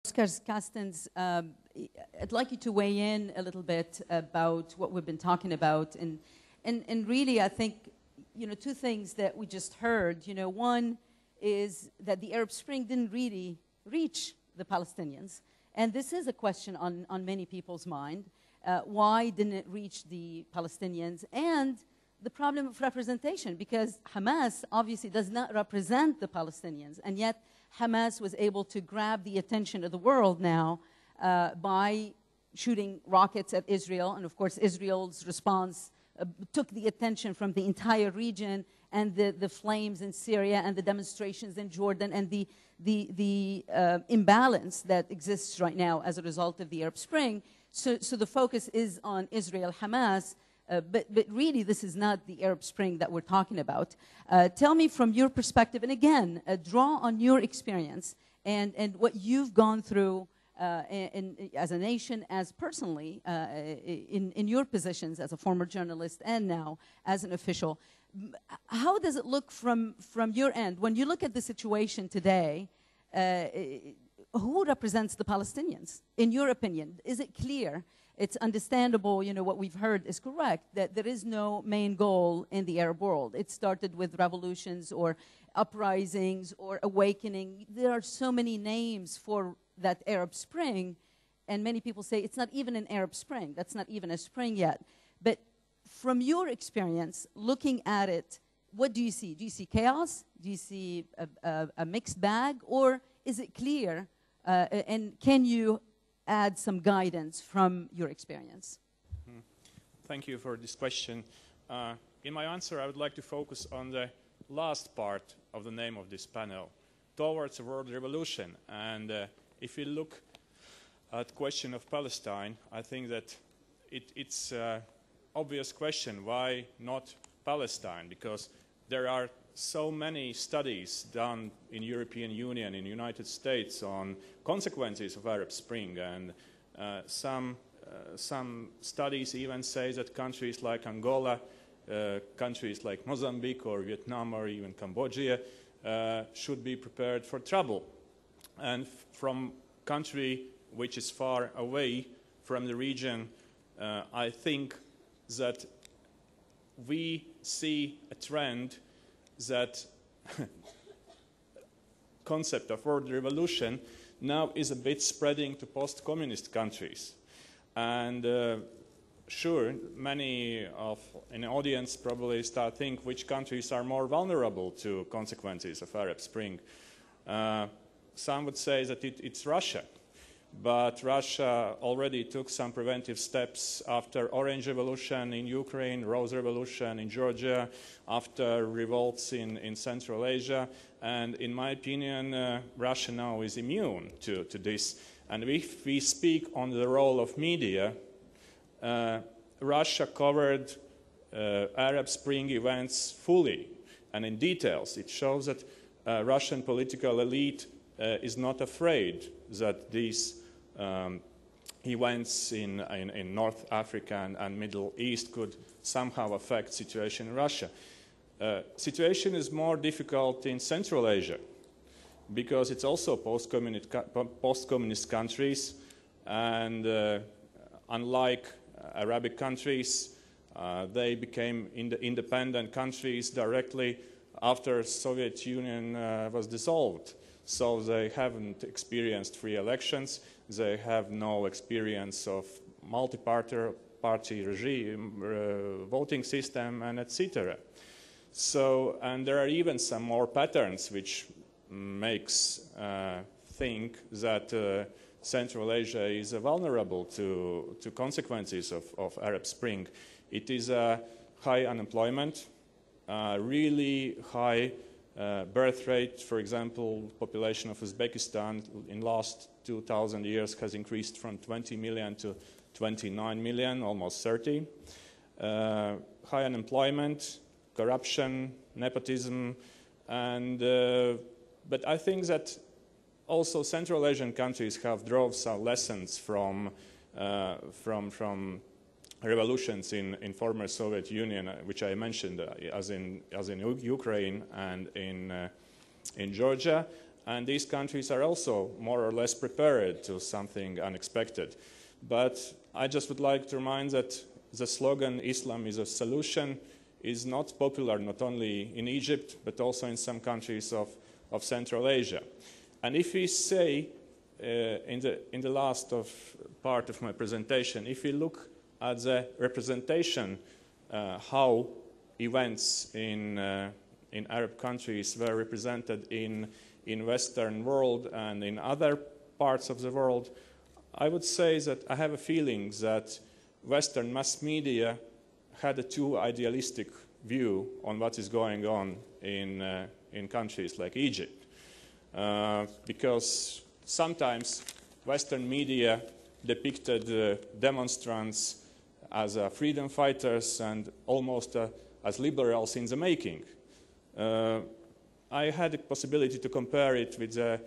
Oscar Castens, I'd like you to weigh in a little bit about what we've been talking about. And really, I think, two things that we just heard. One is that the Arab Spring didn't really reach the Palestinians. And this is a question on many people's mind. Why didn't it reach the Palestinians? And the problem of representation, because Hamas obviously does not represent the Palestinians, and yet Hamas was able to grab the attention of the world now by shooting rockets at Israel, and of course Israel's response took the attention from the entire region, and the flames in Syria and the demonstrations in Jordan and the imbalance that exists right now as a result of the Arab Spring. So the focus is on Israel, Hamas, but really this is not the Arab Spring that we're talking about. Tell me from your perspective, and again, draw on your experience and what you've gone through as a nation, as personally, in your positions as a former journalist and now as an official. How does it look from your end? When you look at the situation today, who represents the Palestinians, in your opinion? Is it clear? It's understandable, what we've heard is correct, that there is no main goal in the Arab world. It started with revolutions or uprisings or awakening. There are so many names for that Arab Spring, and many people say it's not even an Arab Spring. That's not even a spring yet. But from your experience, looking at it, what do you see? Do you see chaos? Do you see a mixed bag? Or is it clear? And can you add some guidance from your experience? Thank you for this question. In my answer, I would like to focus on the last part of the name of this panel, towards a world revolution. And if we look at the question of Palestine, I think that it's an obvious question, why not Palestine? Because there are so many studies done in European Union, in United States, on consequences of Arab Spring, and some studies even say that countries like Angola, countries like Mozambique or Vietnam or even Cambodia should be prepared for trouble. And from country which is far away from the region, I think that we see a trend that concept of world revolution now is a bit spreading to post-communist countries. And sure, many in the audience probably start think which countries are more vulnerable to consequences of Arab Spring. Some would say that it's Russia. But Russia already took some preventive steps after Orange Revolution in Ukraine, Rose Revolution in Georgia, after revolts in Central Asia. And in my opinion, Russia now is immune to this. And if we speak on the role of media, Russia covered Arab Spring events fully and in details. It shows that Russian political elite is not afraid that these events in North Africa and Middle East could somehow affect situation in Russia. Situation is more difficult in Central Asia because it's also post-communist countries, and unlike Arabic countries, they became independent countries directly after Soviet Union was dissolved. So they haven't experienced free elections. They have no experience of multi-party regime, voting system, and etc. So, and there are even some more patterns which makes think that Central Asia is vulnerable to consequences of Arab Spring. It is a high unemployment, really high birth rate. For example, population of Uzbekistan in last 2,000 years has increased from 20 million to 29 million, almost 30. High unemployment, corruption, nepotism, and but I think that also Central Asian countries have drawn some lessons from revolutions in former Soviet Union, which I mentioned, as in Ukraine and in Georgia. and these countries are also more or less prepared to something unexpected. But I just would like to remind that the slogan "Islam is a solution" is not popular not only in Egypt, but also in some countries of Central Asia. And if we say, in the last part of my presentation, if we look at the representation, how events in Arab countries were represented in Western world and in other parts of the world, I would say that I have a feeling that Western mass media had a too idealistic view on what is going on in countries like Egypt. Because sometimes Western media depicted demonstrants as freedom fighters and almost as liberals in the making. I had the possibility to compare it with the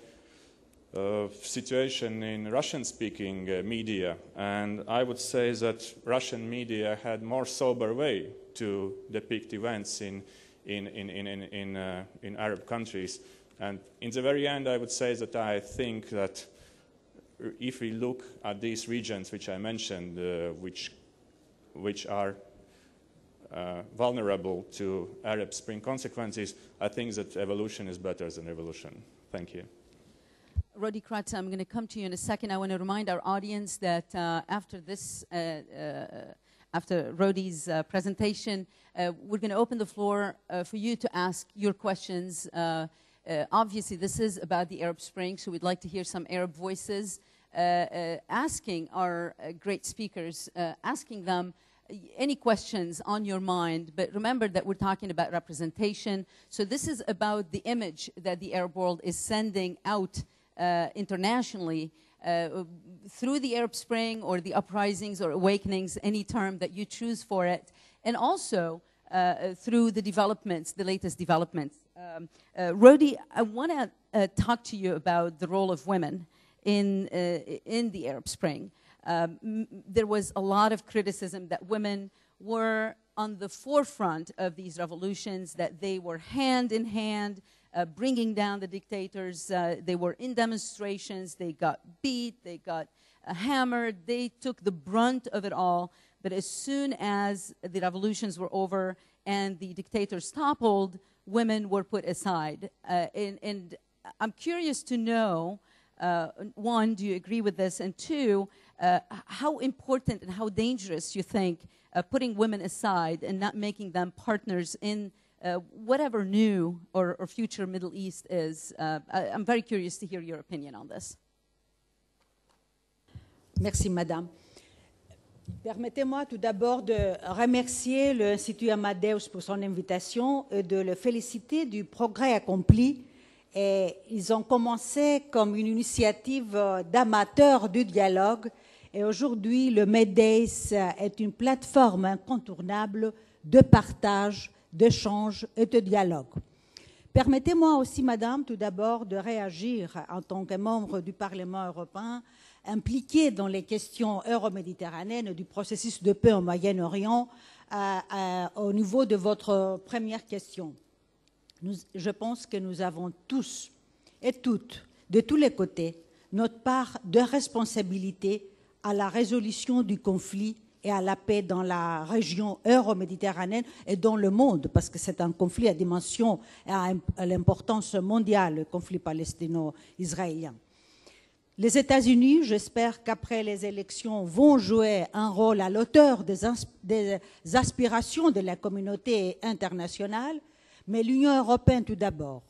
situation in Russian-speaking media, and I would say that Russian media had more sober way to depict events in Arab countries. And in the very end, I would say that I think that if we look at these regions which I mentioned, which are vulnerable to Arab Spring consequences, I think that evolution is better than revolution. Thank you. Rodi Kratz, I'm going to come to you in a second. I want to remind our audience that after this, after Rodi's presentation, we're going to open the floor for you to ask your questions. Obviously, this is about the Arab Spring, so we'd like to hear some Arab voices asking our great speakers, asking them any questions on your mind. But remember that we're talking about representation. So this is about the image that the Arab world is sending out internationally through the Arab Spring or the uprisings or awakenings, any term that you choose for it, and also through the developments, the latest developments. Rodi, I want to talk to you about the role of women in the Arab Spring. There was a lot of criticism that women were on the forefront of these revolutions, that they were hand in hand, bringing down the dictators. They were in demonstrations, they got beat, they got hammered, they took the brunt of it all. But as soon as the revolutions were over and the dictators toppled, women were put aside. And I'm curious to know, one, do you agree with this? And two, how important and how dangerous you think putting women aside and not making them partners in whatever new or future Middle East is. I'm very curious to hear your opinion on this. Merci, Madame. Permettez-moi tout d'abord de remercier l'Institut Amadeus pour son invitation et de le féliciter du progrès accompli. Et ils ont commencé comme une initiative d'amateurs du dialogue. Et aujourd'hui, le MEDEIS est une plateforme incontournable de partage, d'échange et de dialogue. Permettez-moi aussi, Madame, tout d'abord de réagir en tant que membre du Parlement européen impliqué dans les questions euro-méditerranéennes du processus de paix au Moyen-Orient au niveau de votre première question. Je pense que nous avons tous et toutes, de tous les côtés, notre part de responsabilité à la résolution du conflit et à la paix dans la région euro-méditerranéenne et dans le monde, parce que c'est un conflit à dimension et à l'importance mondiale, le conflit palestino-israélien. Les États-Unis, j'espère qu'après les élections, vont jouer un rôle à l'auteur des aspirations de la communauté internationale, mais l'Union européenne tout d'abord.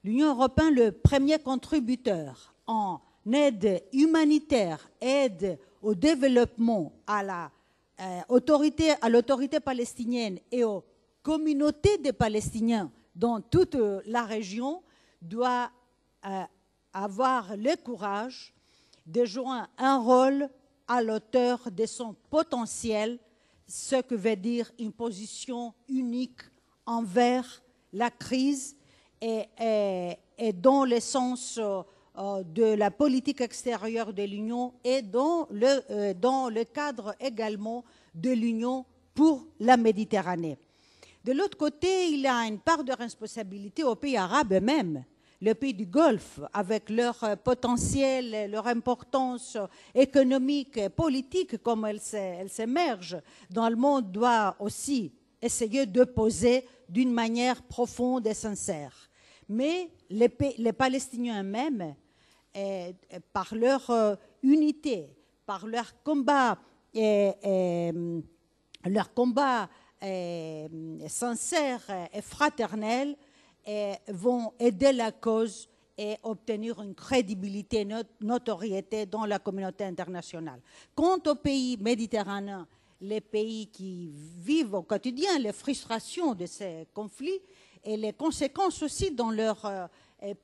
L'Union européenne, le premier contributeur en aide humanitaire, aide au développement, à l'autorité palestinienne et aux communautés des Palestiniens dans toute la région, doit avoir le courage de jouer un rôle à l'auteur de son potentiel, ce que veut dire une position unique envers la crise et dans le sens de la politique extérieure de l'Union et dans le cadre également de l'Union pour la Méditerranée. De l'autre côté, il y a une part de responsabilité aux pays arabes eux-mêmes. les pays du Golfe, avec leur potentiel, leur importance économique et politique, comme elles s'émergent dans le monde, doit aussi essayer de poser d'une manière profonde et sincère. Mais les Palestiniens eux-mêmes, par leur unité, par leur combat sincère et fraternel, vont aider la cause et obtenir une crédibilité, une notoriété dans la communauté internationale. Quant aux pays méditerranéens, les pays qui vivent au quotidien les frustrations de ces conflits et les conséquences aussi dans leur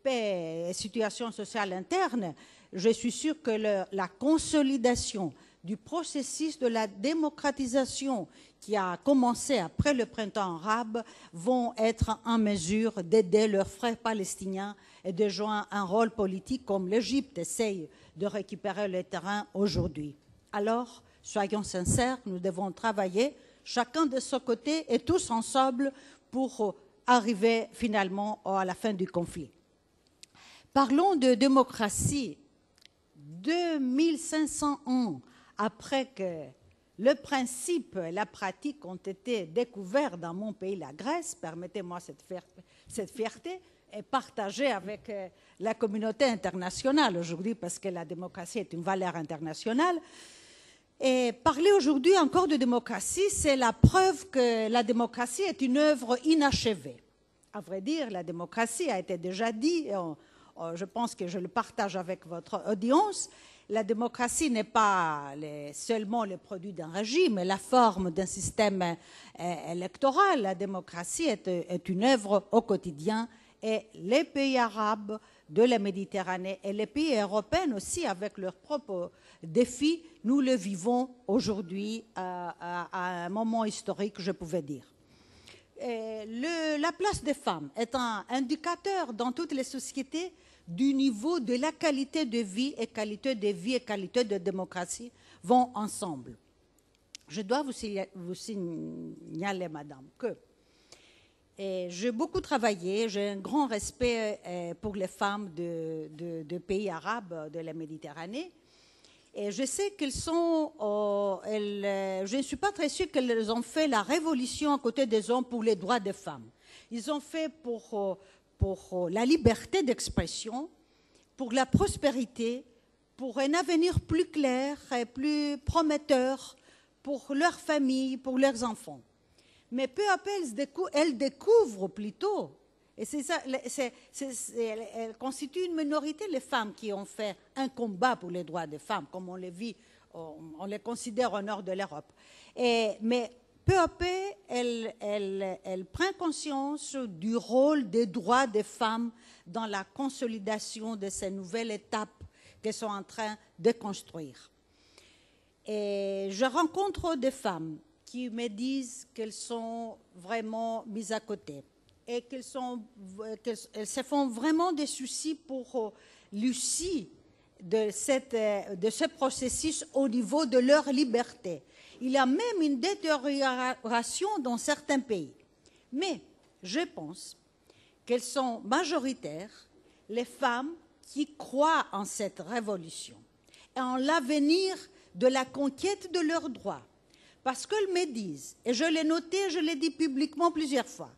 paix et situation sociale interne, je suis sûre que la consolidation du processus de la démocratisation qui a commencé après le printemps arabe vont être en mesure d'aider leurs frères palestiniens et de jouer un rôle politique comme l'Égypte essaye de récupérer le terrain aujourd'hui. Alors, soyons sincères, nous devons travailler chacun de son côté et tous ensemble pour arriver finalement à la fin du conflit. Parlons de démocratie. 2500 ans après que le principe et la pratique ont été découverts dans mon pays, la Grèce, permettez-moi cette fierté, est partagée avec la communauté internationale aujourd'hui parce que la démocratie est une valeur internationale. Et parler aujourd'hui encore de démocratie, c'est la preuve que la démocratie est une œuvre inachevée. À vrai dire, la démocratie a été déjà dit, et je pense que je le partage avec votre audience. La démocratie n'est pas seulement le produit d'un régime, mais la forme d'un système électoral. La démocratie est une œuvre au quotidien et les pays arabes de la Méditerranée et les pays européens aussi, avec leurs propres défis, nous le vivons aujourd'hui à un moment historique, je pouvais dire. La place des femmes est un indicateur dans toutes les sociétés du niveau de la qualité de vie et qualité de démocratie vont ensemble. Je dois vous signaler, madame, que j'ai beaucoup travaillé, j'ai un grand respect pour les femmes de pays arabes de la Méditerranée. Et je sais qu'elles sont, je ne suis pas très sûre qu'elles ont fait la révolution à côté des hommes pour les droits des femmes. Ils ont fait pour la liberté d'expression, pour la prospérité, pour un avenir plus clair et plus prometteur pour leurs familles, pour leurs enfants. Mais peu à peu, elles découvrent plutôt, et c'est ça, elles constituent une minorité, les femmes qui ont fait un combat pour les droits des femmes, comme on les vit, on les considère au nord de l'Europe. Mais peu à peu, elle prend conscience du rôle des droits des femmes dans la consolidation de ces nouvelles étapes qu'elles sont en train de construire. Et je rencontre des femmes qui me disent qu'elles sont vraiment mises à côté et qu'elles se font vraiment des soucis pour l'issue de ce processus au niveau de leur liberté. Il y a même une détérioration dans certains pays. Mais je pense qu'elles sont majoritaires, les femmes qui croient en cette révolution et en l'avenir de la conquête de leurs droits. Parce qu'elles me disent, et je l'ai noté, je l'ai dit publiquement plusieurs fois,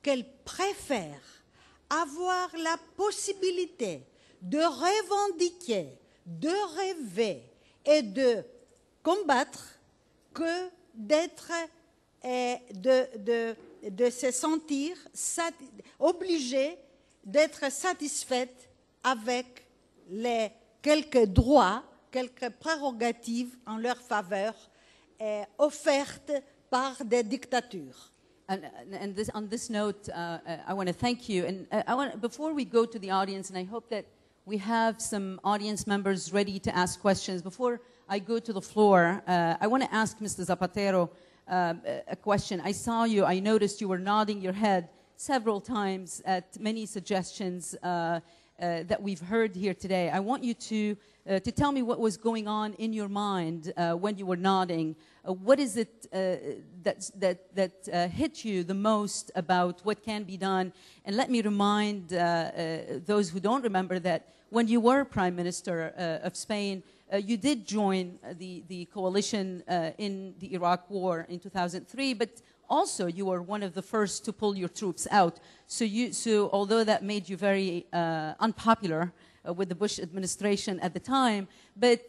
qu'elles préfèrent avoir la possibilité de revendiquer, de rêver et de combattre que de se sentir obligées d'être satisfaites avec les quelques droits, quelques prérogatives en leur faveur offertes par des dictatures. And on this note, I want to thank you. And before we go to the audience, and I hope that we have some audience members ready to ask questions. Before I go to the floor, I want to ask Mr. Zapatero a question. I saw you, I noticed you were nodding your head several times at many suggestions that we've heard here today, I want you to tell me what was going on in your mind when you were nodding. What is it that hit you the most about what can be done? And let me remind those who don't remember that when you were Prime Minister of Spain, you did join the coalition in the Iraq War in 2003, but also you were one of the first to pull your troops out. So although that made you very unpopular with the Bush administration at the time, but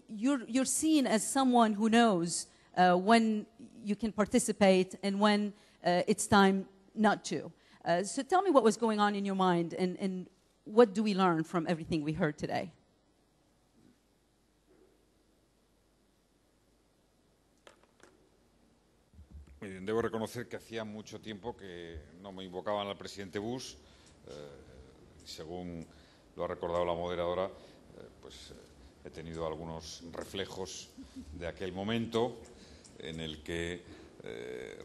you're seen as someone who knows when you can participate and when it's time not to. So tell me what was going on in your mind, and what do we learn from everything we heard today? Miren, debo reconocer que hacía mucho tiempo que no me invocaban al presidente Bush. Según lo ha recordado la moderadora, he tenido algunos reflejos de aquel momento en el que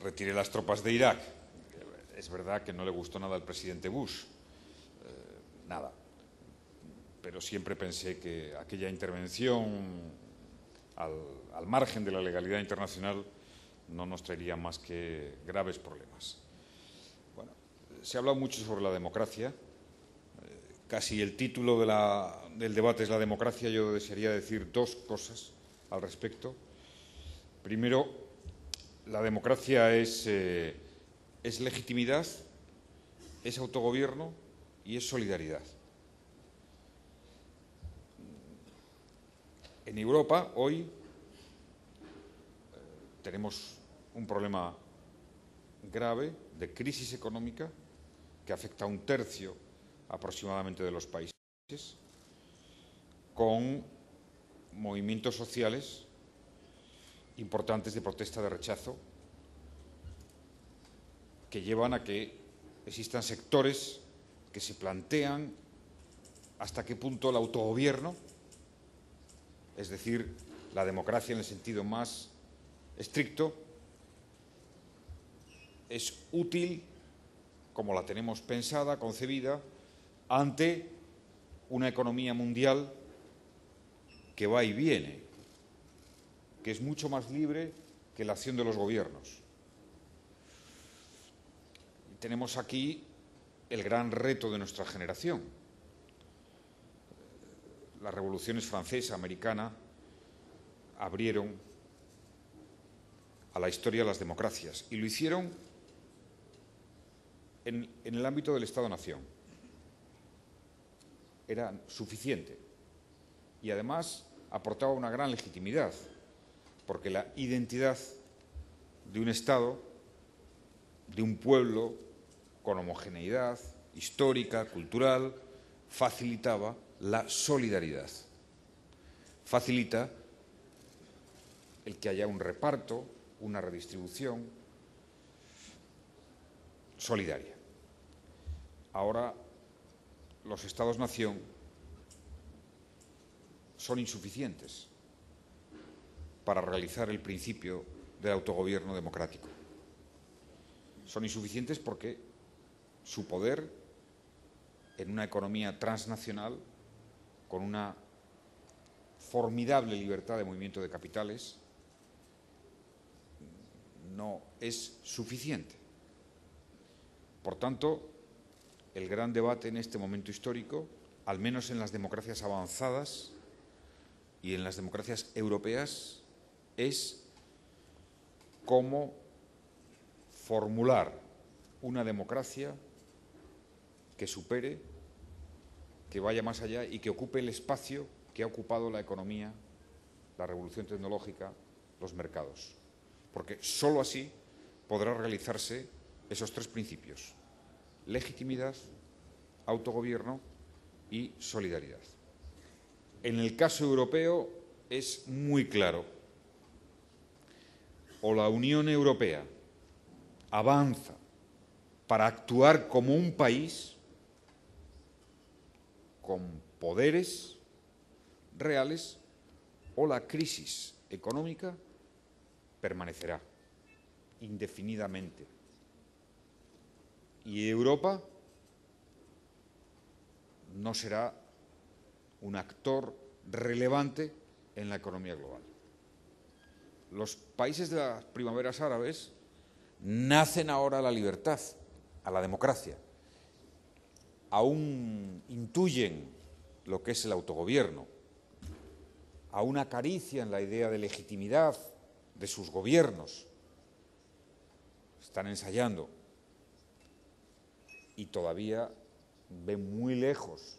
retiré las tropas de Irak. Es verdad que no le gustó nada al presidente Bush, nada. Pero siempre pensé que aquella intervención al margen de la legalidad internacional no nos traería más que graves problemas. Bueno, se ha hablado mucho sobre la democracia. Casi el título del debate es la democracia. Yo desearía decir dos cosas al respecto. Primero, la democracia es legitimidad, es autogobierno y es solidaridad. En Europa, hoy, tenemos un problema grave de crisis económica que afecta a un tercio aproximadamente de los países, con movimientos sociales importantes de protesta, de rechazo, que llevan a que existan sectores que se plantean hasta qué punto el autogobierno, es decir, la democracia en el sentido más estricto, es útil, como la tenemos pensada, concebida, ante una economía mundial que va y viene, que es mucho más libre que la acción de los gobiernos. Y tenemos aquí el gran reto de nuestra generación. Las revoluciones francesa, americana, abrieron a la historia de las democracias y lo hicieron en el ámbito del Estado-Nación. Era suficiente y además aportaba una gran legitimidad, porque la identidad de un Estado, de un pueblo con homogeneidad histórica, cultural, facilitaba la solidaridad. Facilita el que haya un reparto, una redistribución solidaria. Ahora, los Estados-nación son insuficientes para realizar el principio del autogobierno democrático. Son insuficientes porque su poder en una economía transnacional con una formidable libertad de movimiento de capitales no es suficiente. Por tanto, el gran debate en este momento histórico, al menos en las democracias avanzadas y en las democracias europeas, es cómo formular una democracia que supere, que vaya más allá y que ocupe el espacio que ha ocupado la economía, la revolución tecnológica, los mercados. Porque sólo así podrá realizarse esos tres principios: legitimidad, autogobierno y solidaridad. En el caso europeo es muy claro. O la Unión Europea avanza para actuar como un país con poderes reales, o la crisis económica permanecerá indefinidamente. Y Europa no será un actor relevante en la economía global. Los países de las primaveras árabes nacen ahora a la libertad, a la democracia. Aún intuyen lo que es el autogobierno, aún acarician la idea de legitimidad de sus gobiernos, están ensayando y todavía ven muy lejos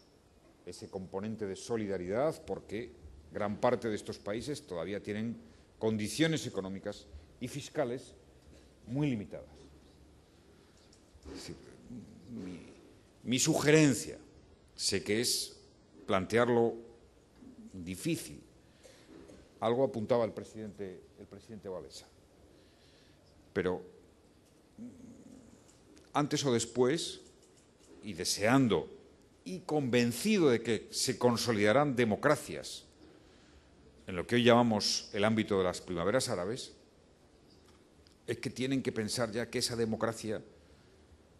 ese componente de solidaridad porque gran parte de estos países todavía tienen condiciones económicas y fiscales muy limitadas. Es decir, mi sugerencia, sé que es plantearlo difícil, algo apuntaba el presidente Wałęsa, pero antes o después, y deseando y convencido de que se consolidarán democracias en lo que hoy llamamos el ámbito de las primaveras árabes, es que tienen que pensar ya que esa democracia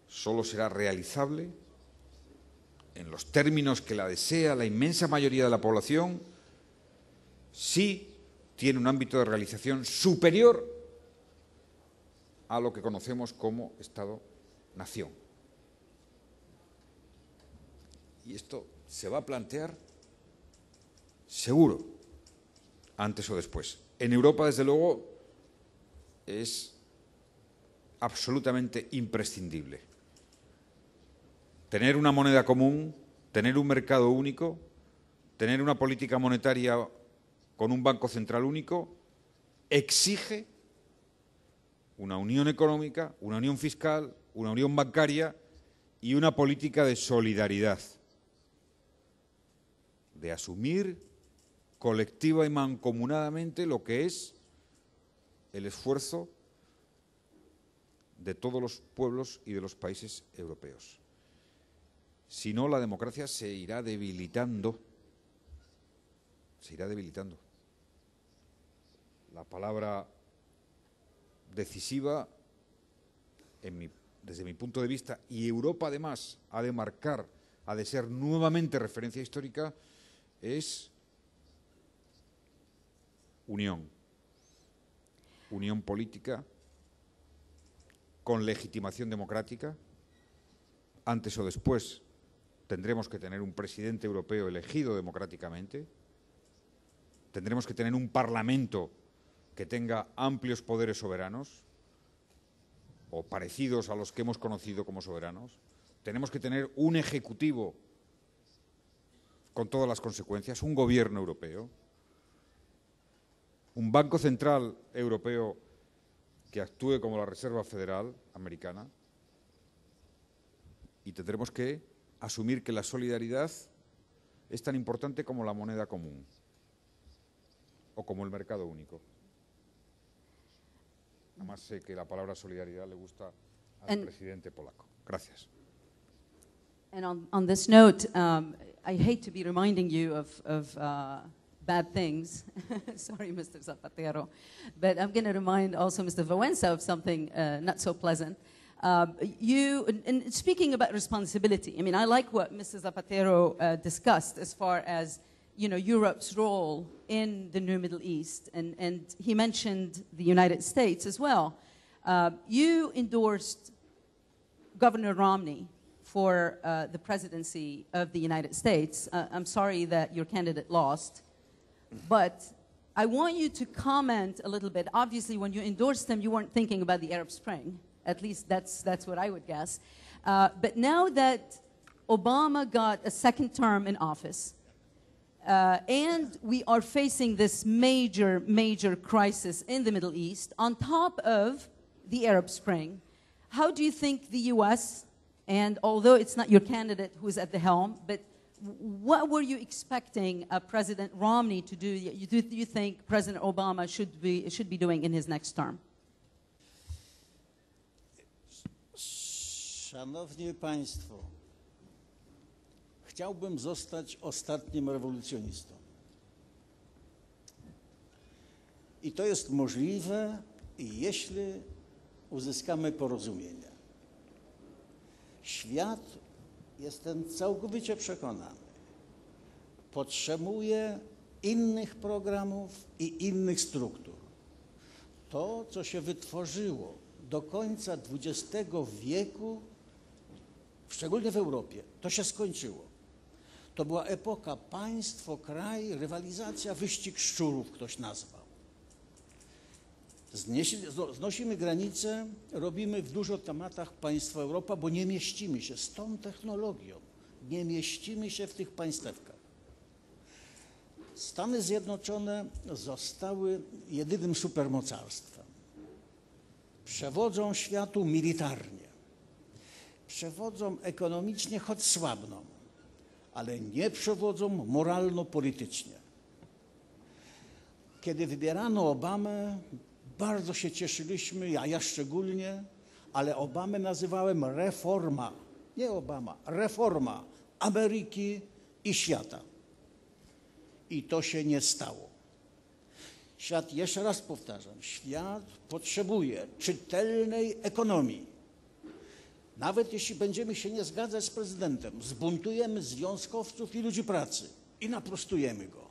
solo será realizable en los términos que la desea la inmensa mayoría de la población si tiene un ámbito de realización superior a lo que conocemos como Estado-nación. Y esto se va a plantear seguro, antes o después. En Europa, desde luego, es absolutamente imprescindible tener una moneda común, tener un mercado único, tener una política monetaria con un banco central único, exige una unión económica, una unión fiscal, una unión bancaria y una política de solidaridad, de asumir colectiva y mancomunadamente lo que es el esfuerzo de todos los pueblos y de los países europeos. Si no, la democracia se irá debilitando. Se irá debilitando. La palabra decisiva, desde mi punto de vista, y Europa además ha de marcar, ha de ser nuevamente referencia histórica, es unión. Unión política con legitimación democrática. Antes o después tendremos que tener un presidente europeo elegido democráticamente. Tendremos que tener un parlamento que tenga amplios poderes soberanos o parecidos a los que hemos conocido como soberanos. Tenemos que tener un ejecutivo con todas las consecuencias, un gobierno europeo, un Banco Central Europeo que actúe como la Reserva Federal Americana, y tendremos que asumir que la solidaridad es tan importante como la moneda común o como el mercado único. Además sé que la palabra solidaridad le gusta al presidente polaco. Gracias. And on this note, I hate to be reminding you of bad things. Sorry, Mr. Zapatero. But I'm going to remind also Mr. Wałęsa of something not so pleasant. And speaking about responsibility, I mean, I like what Mr. Zapatero discussed as far as, you know, Europe's role in the new Middle East. And he mentioned the United States as well. You endorsed Governor Romney for the presidency of the United States. I'm sorry that your candidate lost, but I want you to comment a little bit. Obviously, when you endorsed him, you weren't thinking about the Arab Spring. At least that's what I would guess. But now that Obama got a second term in office, and we are facing this major, major crisis in the Middle East, on top of the Arab Spring, how do you think the U.S., and although it's not your candidate who's at the helm, but what were you expecting President Romney to do? Do you think President Obama should be doing in his next term? Szanowni Państwo, chciałbym zostać ostatnim rewolucjonistą. I to jest możliwe, jeśli uzyskamy porozumienie. Świat jestem całkowicie przekonany, potrzebuje innych programów i innych struktur. To, co się wytworzyło do końca XX wieku, szczególnie w Europie, to się skończyło. To była epoka państwo, kraj, rywalizacja, wyścig szczurów, ktoś nazwał. Znosimy granice, robimy w dużo tematach państwo Europa, bo nie mieścimy się z tą technologią. Nie mieścimy się w tych państewkach. Stany Zjednoczone zostały jedynym supermocarstwem. Przewodzą światu militarnie. Przewodzą ekonomicznie, choć słabną, ale nie przewodzą moralno-politycznie. Kiedy wybierano Obamę, bardzo się cieszyliśmy, a ja szczególnie, ale Obamę nazywałem reforma, nie Obama, reforma Ameryki i świata. I to się nie stało. Świat, jeszcze raz powtarzam, świat potrzebuje czytelnej ekonomii. Nawet jeśli będziemy się nie zgadzać z prezydentem, zbuntujemy związkowców i ludzi pracy i naprostujemy go,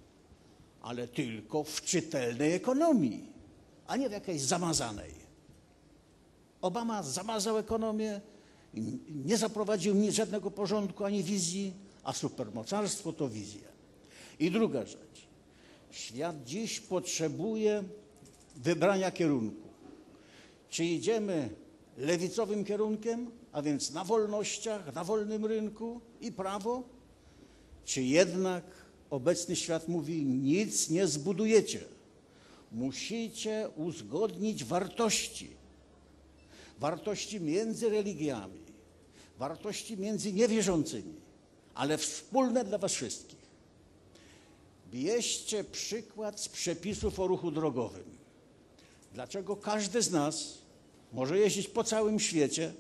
ale tylko w czytelnej ekonomii, a nie w jakiejś zamazanej. Obama zamazał ekonomię, nie zaprowadził żadnego porządku ani wizji, a supermocarstwo to wizja. I druga rzecz. Świat dziś potrzebuje wybrania kierunku. Czy idziemy lewicowym kierunkiem, a więc na wolnościach, na wolnym rynku i prawo, czy jednak obecny świat mówi, nic nie zbudujecie. Musicie uzgodnić wartości. Wartości między religiami, wartości między niewierzącymi, ale wspólne dla was wszystkich. Bierzcie przykład z przepisów o ruchu drogowym. Dlaczego każdy z nas może jeździć po całym świecie?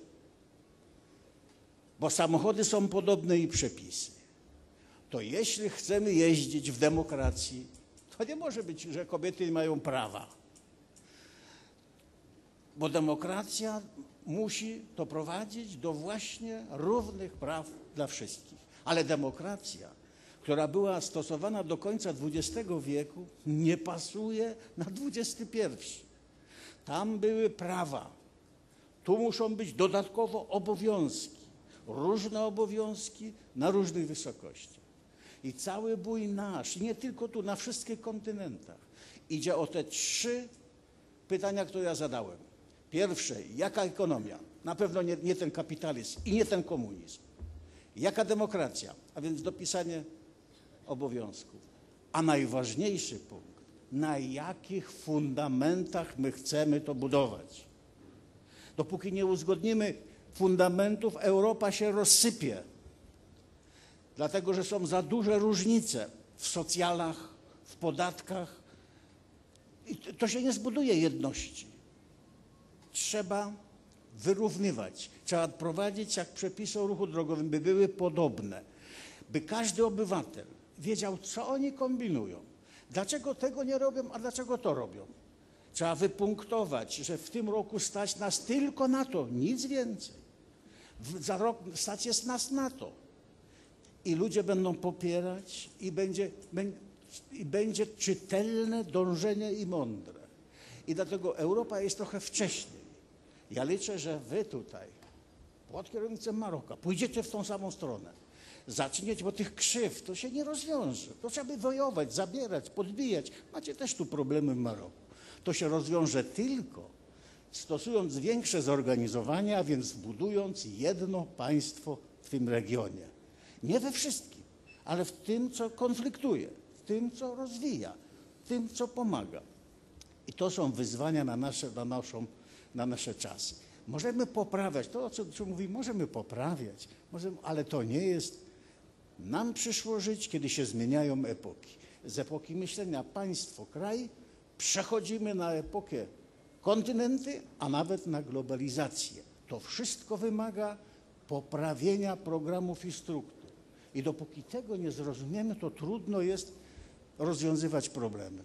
Bo samochody są podobne i przepisy. To jeśli chcemy jeździć w demokracji, to nie może być, że kobiety nie mają prawa. Bo demokracja musi to prowadzić do właśnie równych praw dla wszystkich. Ale demokracja, która była stosowana do końca XX wieku, nie pasuje na XXI. Tam były prawa. Tu muszą być dodatkowo obowiązki. Różne obowiązki na różnych wysokościach. I cały bój nasz, nie tylko tu, na wszystkich kontynentach, idzie o te 3 pytania, które ja zadałem. Pierwsze, jaka ekonomia? Na pewno nie ten kapitalizm i nie ten komunizm. Jaka demokracja? A więc dopisanie obowiązków. A najważniejszy punkt, na jakich fundamentach my chcemy to budować? Dopóki nie uzgodnimy fundamentów, Europa się rozsypie. Dlatego, że są za duże różnice w socjalach, w podatkach. I to się nie zbuduje jedności. Trzeba wyrównywać. Trzeba prowadzić jak przepisy o ruchu drogowym, by były podobne. By każdy obywatel wiedział, co oni kombinują. Dlaczego tego nie robią, a dlaczego to robią. Trzeba wypunktować, że w tym roku stać nas tylko na to, nic więcej. Za rok stać jest nas na to. I ludzie będą popierać i będzie czytelne dążenie i mądre. I dlatego Europa jest trochę wcześniej. Ja liczę, że wy tutaj, pod kierownicą Maroka, pójdziecie w tą samą stronę. Zaczniecie, bo tych krzywd to się nie rozwiąże. To trzeba by wojować, zabierać, podbijać. Macie też tu problemy w Maroku. To się rozwiąże tylko stosując większe zorganizowanie, a więc budując jedno państwo w tym regionie. Nie we wszystkim, ale w tym, co konfliktuje, w tym, co rozwija, w tym, co pomaga. I to są wyzwania na nasze czasy. Możemy poprawiać, to o czym mówi, możemy poprawiać, ale to nie jest, nam przyszło żyć, kiedy się zmieniają epoki. Z epoki myślenia państwo, kraj, przechodzimy na epokę kontynenty, a nawet na globalizację. To wszystko wymaga poprawienia programów i struktur. I dopóki tego nie zrozumiemy, to trudno jest rozwiązywać problemy.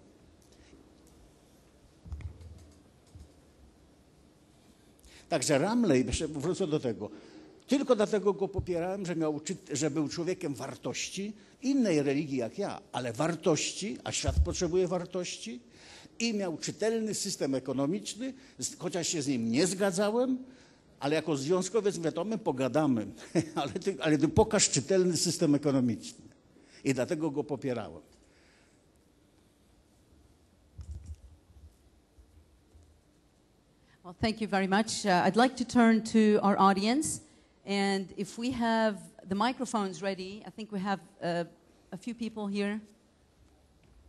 Także Ramley, wrócę do tego, Tylko dlatego go popierałem, że był człowiekiem wartości, innej religii jak ja, ale wartości, a świat potrzebuje wartości, i miał czytelny system ekonomiczny, chociaż się z nim nie zgadzałem, ale jako związkowiec wiadomo, pogadamy, ale ty pokaż czytelny system ekonomiczny. I dlatego go popierałem. Well, thank you very much. I'd like to turn to our audience, and if we have the microphones ready, I think we have a few people here.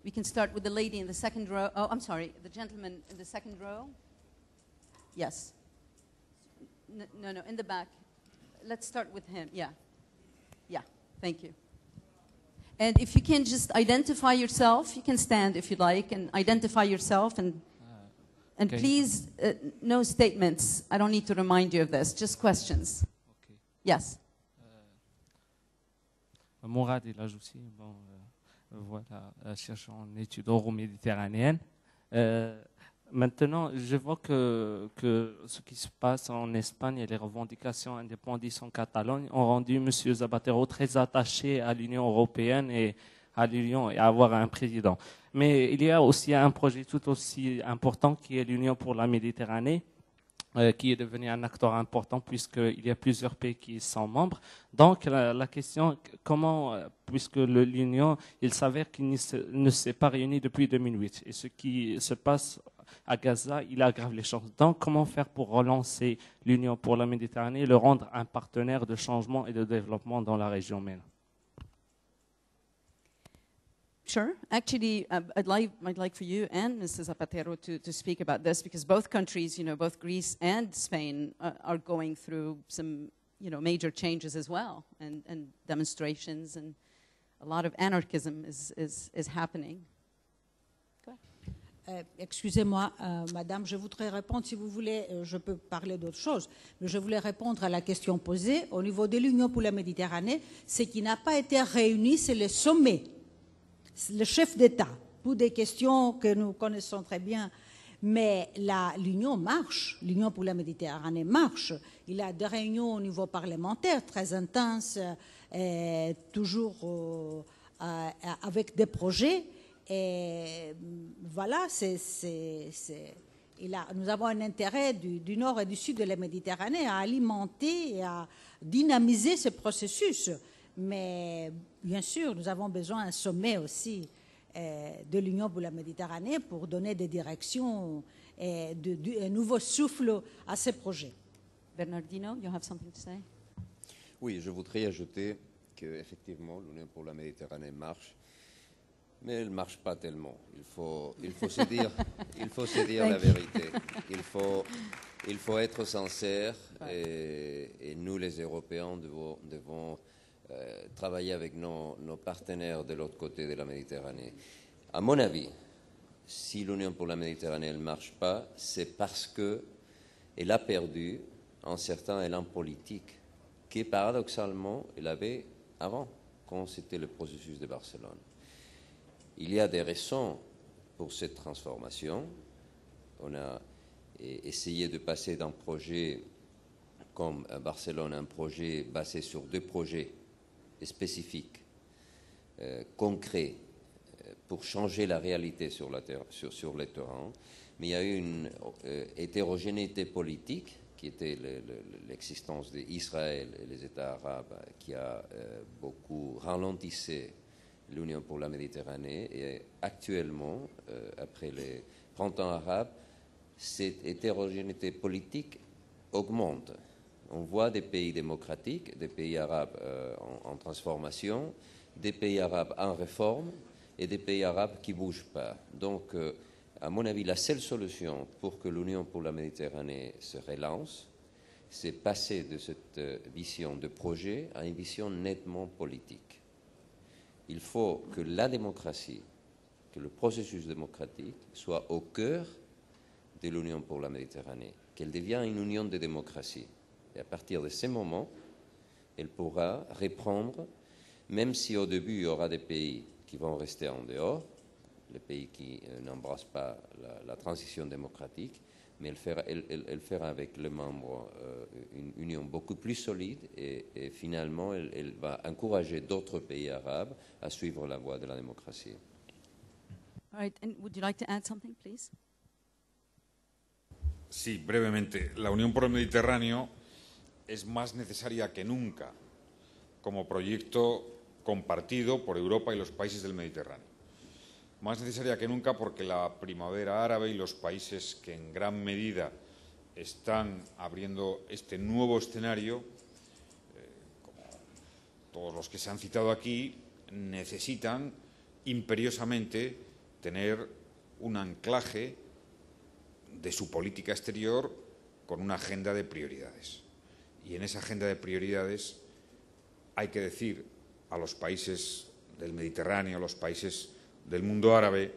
We can start with the lady in the second row. Oh, I'm sorry, the gentleman in the second row. Yes. No, in the back. Let's start with him. Yeah. Yeah, thank you. And if you can just identify yourself, you can stand if you like, and identify yourself, and Okay. please, no statements. I don't need to remind you of this, just questions. Ok. Yes. Mourad El Ajoussi, bon, voilà, chercheur en études euro-méditerranéennes. Maintenant, je vois que ce qui se passe en Espagne et les revendications indépendantistes en Catalogne ont rendu M. Zapatero très attaché à l'Union européenne et à l'Union et à avoir un président. Mais il y a aussi un projet tout aussi important qui est l'Union pour la Méditerranée, qui est devenu un acteur important puisqu'il y a plusieurs pays qui sont membres. Donc la question, comment, puisque l'Union, il s'avère qu'il ne s'est pas réuni depuis 2008 et ce qui se passe à Gaza, il aggrave les choses. Donc comment faire pour relancer l'Union pour la Méditerranée et le rendre un partenaire de changement et de développement dans la région MENA? Sure. Actually, I'd like for you and Mr. Zapatero to speak about this, because both countries, both Greece and Spain, are going through some, major changes as well, and demonstrations, and a lot of anarchism is happening. Excusez-moi, madame, je voudrais répondre, si vous voulez, je peux parler d'autre chose, mais je voulais répondre à la question posée. Au niveau de l'Union pour la Méditerranée, ce qui n'a pas été réuni, c'est le sommet, le chef d'État, pour des questions que nous connaissons très bien. Mais l'Union marche, l'Union pour la Méditerranée marche. Il y a des réunions au niveau parlementaire très intenses, toujours avec des projets. Et voilà, nous avons un intérêt du nord et du sud de la Méditerranée à alimenter et à dynamiser ce processus. Mais bien sûr, nous avons besoin d'un sommet aussi de l'Union pour la Méditerranée pour donner des directions et un nouveau souffle à ces projets. Bernardino, you have something to say? Oui, je voudrais ajouter qu'effectivement, l'Union pour la Méditerranée marche, mais elle ne marche pas tellement. Il faut se dire, la vérité. Il faut être sincère, et nous, les Européens, devons travailler avec nos partenaires de l'autre côté de la Méditerranée. À mon avis, si l'Union pour la Méditerranée ne marche pas, c'est parce qu'elle a perdu un certain élan politique qui, paradoxalement, elle avait avant, quand c'était le processus de Barcelone. Il y a des raisons pour cette transformation. On a essayé de passer d'un projet comme à Barcelone, un projet basé sur deux projets spécifiques, concrets, pour changer la réalité sur le terrain. Mais il y a eu une hétérogénéité politique qui était l'existence d'Israël et les États arabes qui a beaucoup ralentissé l'Union pour la Méditerranée. Et actuellement, après les printemps arabes, cette hétérogénéité politique augmente. On voit des pays démocratiques, des pays arabes en transformation, des pays arabes en réforme et des pays arabes qui ne bougent pas. Donc, à mon avis, la seule solution pour que l'Union pour la Méditerranée se relance, c'est passer de cette vision de projet à une vision nettement politique. Il faut que la démocratie, que le processus démocratique soit au cœur de l'Union pour la Méditerranée, qu'elle devienne une union de démocratie. Et à partir de ce moment, elle pourra reprendre, même si au début il y aura des pays qui vont rester en dehors, les pays qui n'embrassent pas la transition démocratique, mais elle fera avec les membres une union beaucoup plus solide et finalement elle va encourager d'autres pays arabes à suivre la voie de la démocratie. All right, and would you like to add something, please? Sí, brevemente. La Unión por el Mediterráneo es más necesaria que nunca como proyecto compartido por Europa y los países del Mediterráneo. Más necesaria que nunca porque la primavera árabe y los países que en gran medida están abriendo este nuevo escenario, como todos los que se han citado aquí, necesitan imperiosamente tener un anclaje de su política exterior con una agenda de prioridades. Y en esa agenda de prioridades hay que decir a los países del Mediterráneo, a los países del mundo árabe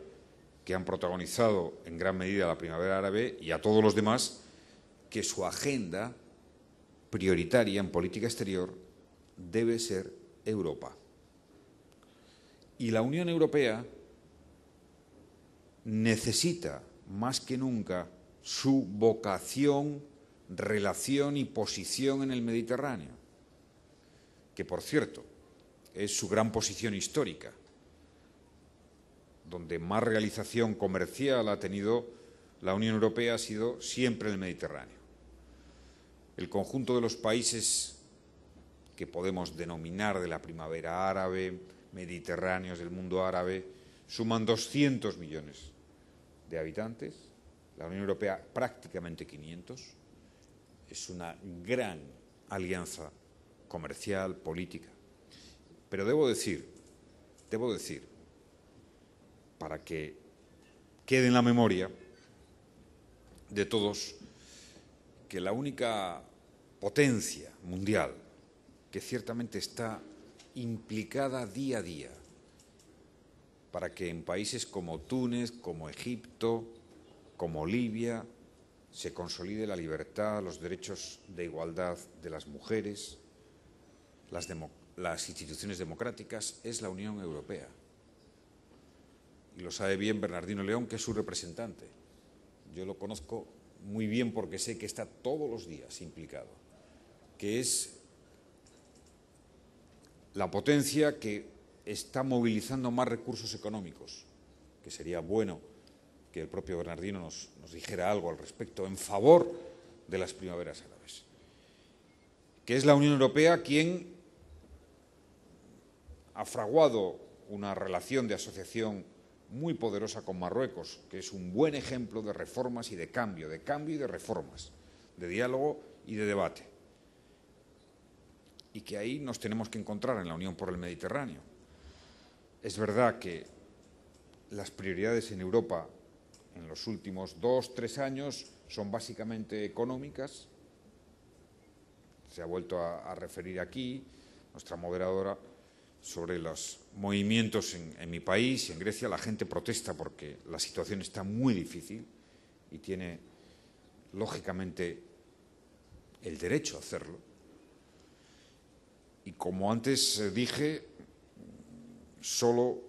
que han protagonizado en gran medida la primavera árabe y a todos los demás que su agenda prioritaria en política exterior debe ser Europa. Y la Unión Europea necesita más que nunca su vocación, relación y posición en el Mediterráneo, que por cierto es su gran posición histórica, donde más realización comercial ha tenido la Unión Europea ha sido siempre el Mediterráneo. El conjunto de los países que podemos denominar de la primavera árabe, mediterráneos del mundo árabe, suman 200 millones de habitantes, la Unión Europea prácticamente 500, es una gran alianza comercial, política. Pero debo decir, para que quede en la memoria de todos, que la única potencia mundial que ciertamente está implicada día a día para que en países como Túnez, como Egipto, como Libia, se consolide la libertad, los derechos de igualdad de las mujeres, las instituciones democráticas, es la Unión Europea. Y lo sabe bien Bernardino León, que es su representante. Yo lo conozco muy bien porque sé que está todos los días implicado, que es la potencia que está movilizando más recursos económicos, que sería bueno que el propio Bernardino nos dijera algo al respecto en favor de las primaveras árabes, que es la Unión Europea quien ha fraguado una relación de asociación muy poderosa con Marruecos, que es un buen ejemplo de reformas y de cambio y de reformas, de diálogo y de debate. Y que ahí nos tenemos que encontrar en la Unión por el Mediterráneo. Es verdad que las prioridades en Europa en los últimos 2-3 años son básicamente económicas. Se ha vuelto a referir aquí nuestra moderadora sobre los movimientos en mi país y en Grecia. La gente protesta porque la situación está muy difícil y tiene, lógicamente, el derecho a hacerlo. Y como antes dije, solo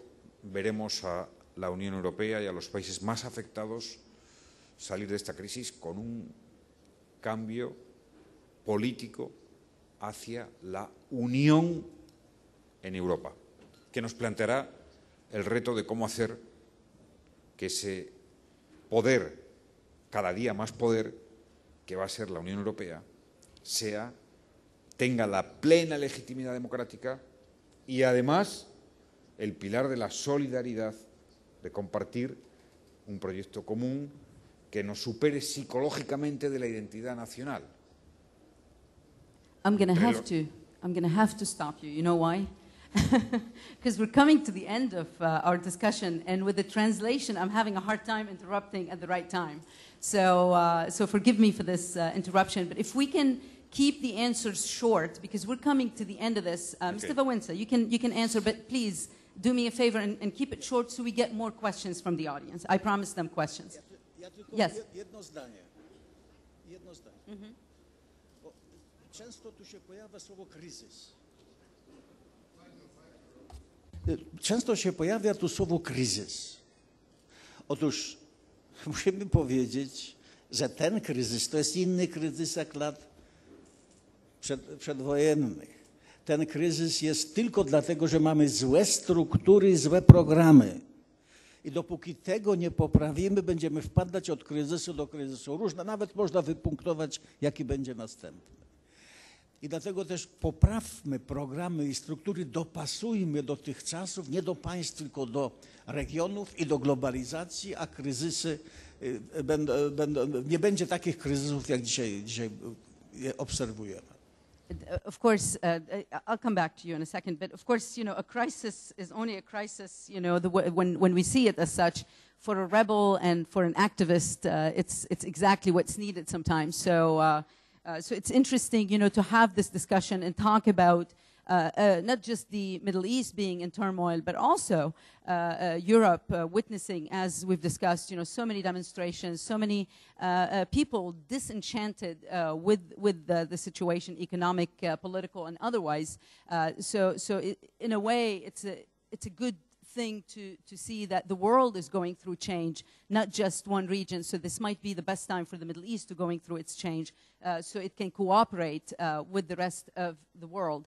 veremos a la Unión Europea y a los países más afectados salir de esta crisis con un cambio político hacia la unión en Europa, que nos planteará el reto de cómo hacer que ese poder, cada día más poder, que va a ser la Unión Europea, tenga la plena legitimidad democrática y además el pilar de la solidaridad, de compartir un proyecto común que nos supere psicológicamente de la identidad nacional. I'm going to have to stop you. You know why? Because we're coming to the end of our discussion, and with the translation, I'm having a hard time interrupting at the right time. So forgive me for this interruption. But if we can keep the answers short, because we're coming to the end of this. Mr. Wałęsa, you can answer, but please do me a favor and keep it short so we get more questions from the audience. I promise them questions. Yes. Jedno zdanie. Bo często tu się pojawia słowo kryzys. Często się pojawia tu słowo kryzys. Otóż musimy powiedzieć, że ten kryzys to jest inny kryzys jak lat przedwojennych. Ten kryzys jest tylko dlatego, że mamy złe struktury, złe programy. I dopóki tego nie poprawimy, będziemy wpadać od kryzysu do kryzysu. Różne, nawet można wypunktować, jaki będzie następny. I dlatego też poprawmy programy i struktury, dopasujmy do tych czasów, nie do państw, tylko do regionów i do globalizacji, a kryzysy, nie będzie takich kryzysów, jak dzisiaj je obserwujemy. Of course, I'll come back to you in a second, but of course, a crisis is only a crisis, when we see it as such. For a rebel and for an activist, it's exactly what's needed sometimes. So it's interesting, to have this discussion and talk about not just the Middle East being in turmoil, but also Europe witnessing, as we've discussed, so many demonstrations, so many people disenchanted with the situation, economic, political, and otherwise. So in a way, it's a good thing to see that the world is going through change, not just one region. So this might be the best time for the Middle East to going through its change, so it can cooperate with the rest of the world.